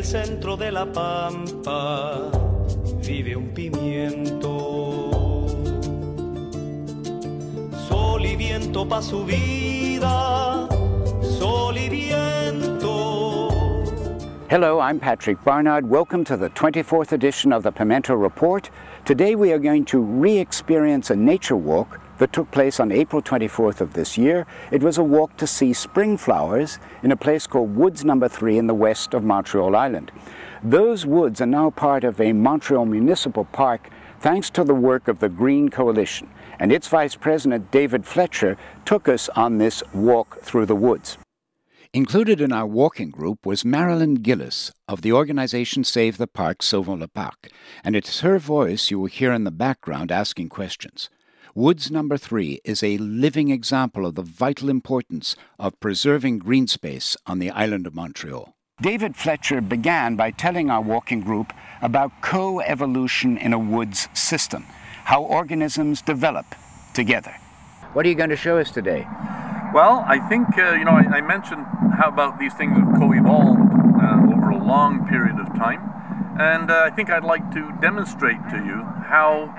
centro de la pampa vive un pimiento. Sol y viento pa' su vida, sol y viento. Hello, I'm Patrick Barnard. Welcome to the 24th edition of the Pimento Report. Today we are going to re-experience a nature walk that took place on April 24th of this year. It was a walk to see spring flowers in a place called Woods No. 3 in the west of Montreal Island. Those woods are now part of a Montreal municipal park thanks to the work of the Green Coalition, and its Vice President David Fletcher took us on this walk through the woods. Included in our walking group was Marilyn Gillis of the organization Save the Park Sauvons le Parc, and it's her voice you will hear in the background asking questions. Woods No. 3 is a living example of the vital importance of preserving green space on the island of Montreal. David Fletcher began by telling our walking group about co-evolution in a woods system, how organisms develop together. What are you going to show us today? Well, I think, I mentioned how about these things have co-evolved over a long period of time, and I think I'd like to demonstrate to you how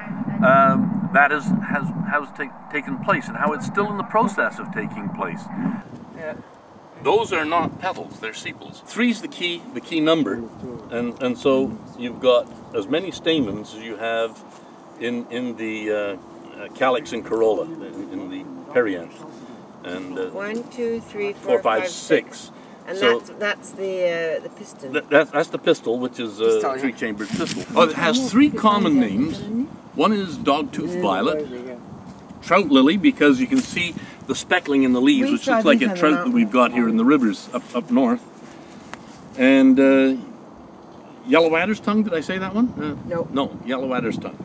that has taken place and how it's still in the process of taking place. Yeah. Those are not petals, they're sepals. 3's the key number, and so you've got as many stamens as you have in the calyx and corolla, in the perianth. And 1, 2, 3, 4, 5, 6. And so that's the pistil. That's the pistil, which is a three-chambered pistil. Oh, it has 3 common names. One is dogtooth violet, trout lily, because you can see the speckling in the leaves, which looks like a trout that we've got here in the rivers up north. And yellow adder's tongue, did I say that one? No, yellow adder's tongue.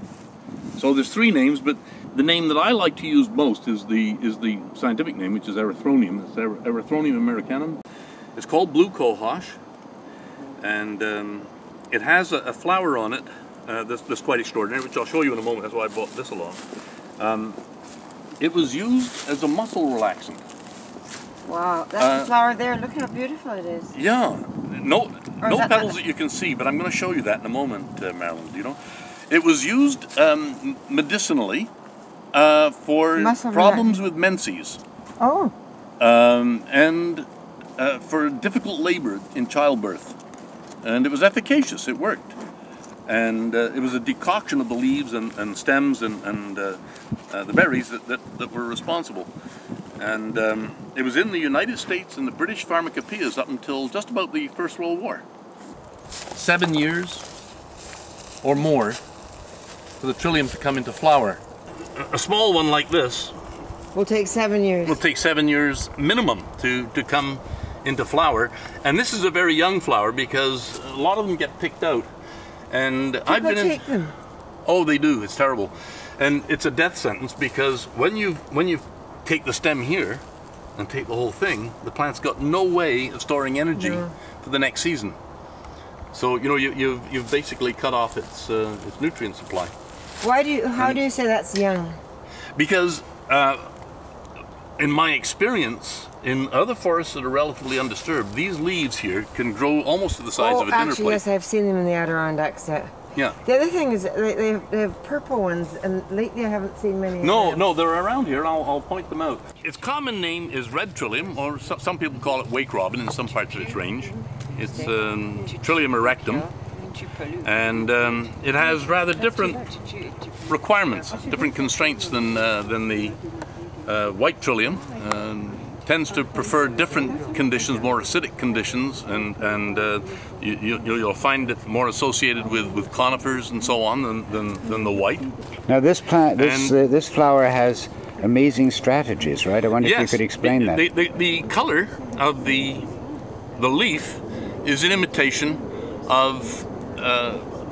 So there's 3 names, but the name that I like to use most is the scientific name, which is erythronium. It's Erythronium americanum. It's called blue cohosh, and it has a flower on it that's quite extraordinary, which I'll show you in a moment. That's why I brought this along. It was used as a muscle relaxant. Wow, that's the flower there. Look how beautiful it is. Yeah, no petals that you can see, but I'm going to show you that in a moment, Marilyn. You know, it was used medicinally for problems with menses. Oh. And for difficult labor in childbirth, and it was efficacious. It worked. And it was a decoction of the leaves and stems and the berries that were responsible. And it was in the United States and the British pharmacopoeias up until just about the First World War. 7 years or more for the trillium to come into flower. A small one like this will take 7 years. Will take 7 years minimum to come into flower. And this is a very young flower because a lot of them get picked out. And I've been take them. Oh, they do. It's terrible, and it's a death sentence because when you take the stem here and take the whole thing, the plant's got no way of storing energy for the next season. So you've basically cut off its nutrient supply. How do you say that's young? Because in my experience, in other forests that are relatively undisturbed, these leaves here can grow almost to the size of a dinner plate. Yes, I've seen them in the Adirondacks. Yeah. The other thing is they have purple ones, and lately I haven't seen many. No, they're around here. I'll point them out. Its common name is red trillium, or some people call it wake robin in some parts of its range. It's Trillium erectum, and it has rather different requirements, different constraints than the white trillium. Tends to prefer different conditions, more acidic conditions, and you'll find it more associated with conifers and so on than the white. Now this plant, this flower has amazing strategies, right? I wonder if you could explain that. The color of the leaf is an imitation of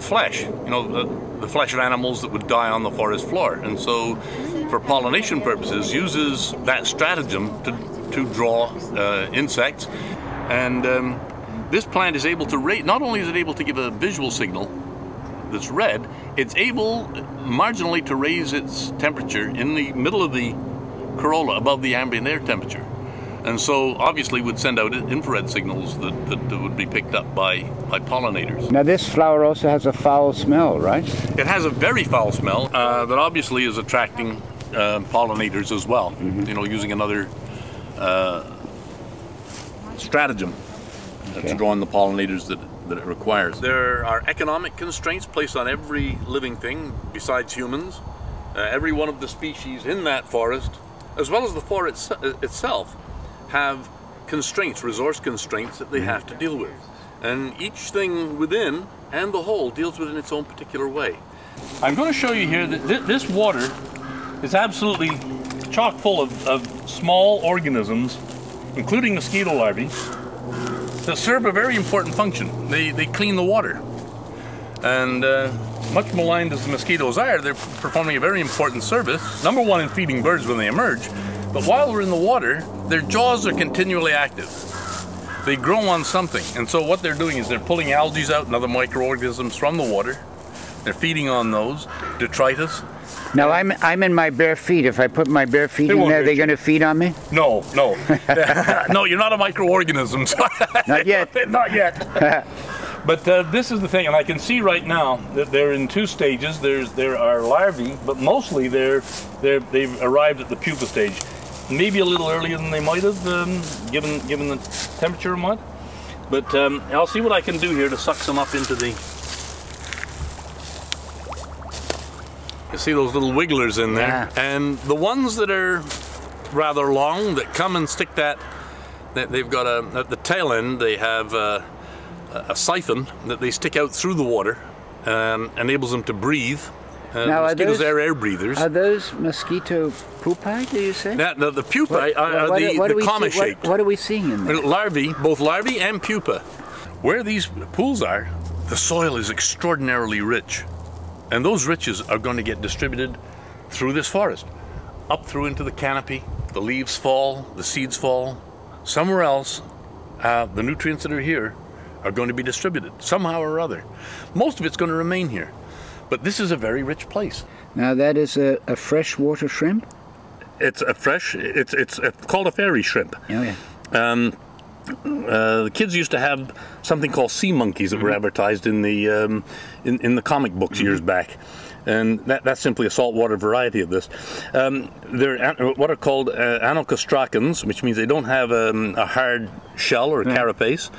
flesh. The flesh of animals that would die on the forest floor, and so for pollination purposes uses that stratagem to draw insects. And this plant is able to not only is it able to give a visual signal that's red, it's able marginally to raise its temperature in the middle of the corolla above the ambient air temperature. and so obviously would send out infrared signals that would be picked up by pollinators. Now this flower also has a foul smell, right? It has a very foul smell that obviously is attracting pollinators as well. You know, using another stratagem to draw in the pollinators that it requires. There are economic constraints placed on every living thing besides humans. Every one of the species in that forest, as well as the forest itself, have constraints, resource constraints that they have to deal with. And each thing within and the whole deals with it in its own particular way. I'm going to show you here that this water is absolutely chock full of small organisms, including mosquito larvae, that serve a very important function. They clean the water. And much maligned as the mosquitoes are, they're performing a very important service. Number one in feeding birds when they emerge, but while they're in the water, their jaws are continually active. They grow on something, and so what they're doing is they're pulling algae out and other microorganisms from the water. They're feeding on those, detritus. Now I'm in my bare feet. If I put my bare feet in there, they're going to feed on me? No, no. No, you're not a microorganism. Not yet. Not yet. But this is the thing, and I can see right now that they're in two stages. There are larvae, but mostly they've arrived at the pupa stage. Maybe a little earlier than they might have, given the temperature and what. But I'll see what I can do here to suck some up into the. You see those little wigglers in there, yeah. And the ones that are rather long that come and stick that they've got at the tail end they have a siphon that they stick out through the water and enables them to breathe. Now, mosquitoes are air breathers. Are those mosquito pupae, do you say? The pupae are the comma-shaped. What are we seeing in there? Larvae, both larvae and pupa. Where these pools are, the soil is extraordinarily rich. And those riches are going to get distributed through this forest, up through into the canopy. The leaves fall, the seeds fall. Somewhere else, the nutrients that are here are going to be distributed somehow or other. Most of it's going to remain here. But this is a very rich place. Now that is a freshwater shrimp? It's a fresh, it's called a fairy shrimp. Oh yeah. The kids used to have something called sea monkeys that were advertised in the comic books years back, and that's simply a saltwater variety of this. They're what are called anocostracans, which means they don't have a hard shell or a carapace,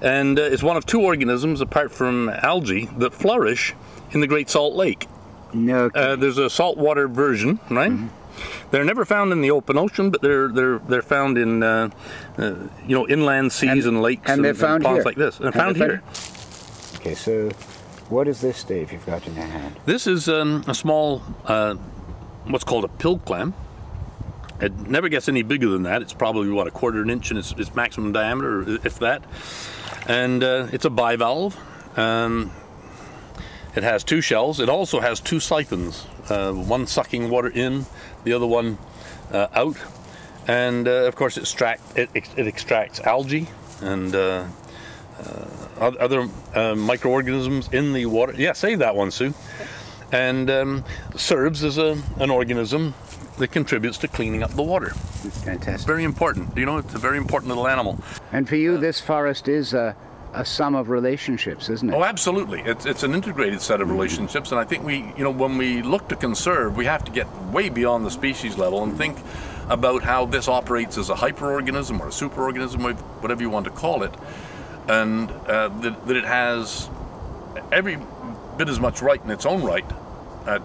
and it's one of two organisms apart from algae that flourish in the Great Salt Lake. No. There's a saltwater version, right? They're never found in the open ocean, but they're found in inland seas and lakes and they're found ponds here. Like this. And found here. Okay, so what is this, Dave, you've got in your hand? This is a small, what's called a pill clam. It never gets any bigger than that. It's probably what, 1/4 inch in its maximum diameter, if that. And it's a bivalve. It has two shells. It also has two siphons, one sucking water in, the other one out. And of course it extracts algae and other microorganisms in the water. Yeah, save that one, Sue. And serves as an organism that contributes to cleaning up the water. It's fantastic. Very important. You know, it's a very important little animal. And for you, this forest is a sum of relationships, isn't it? Oh, absolutely. It's an integrated set of relationships, and I think when we look to conserve, we have to get way beyond the species level and think about how this operates as a hyperorganism or a superorganism, whatever you want to call it, and that it has every bit as much right in its own right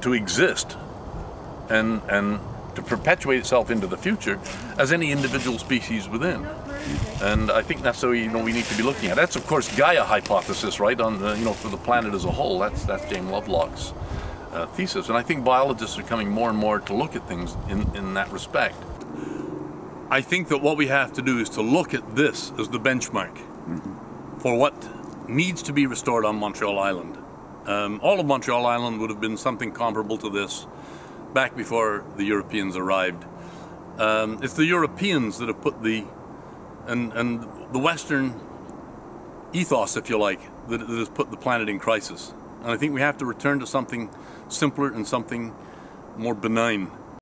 to exist and to perpetuate itself into the future as any individual species within. And I think that's how we need to be looking at. That's of course Gaia hypothesis, right? On for the planet as a whole. That's James Lovelock's thesis, and I think biologists are coming more and more to look at things in that respect. I think that what we have to do is to look at this as the benchmark for what needs to be restored on Montreal Island. All of Montreal Island would have been something comparable to this back before the Europeans arrived. It's the Europeans that have put the Western ethos, if you like, that has put the planet in crisis. And I think we have to return to something simpler and something more benign.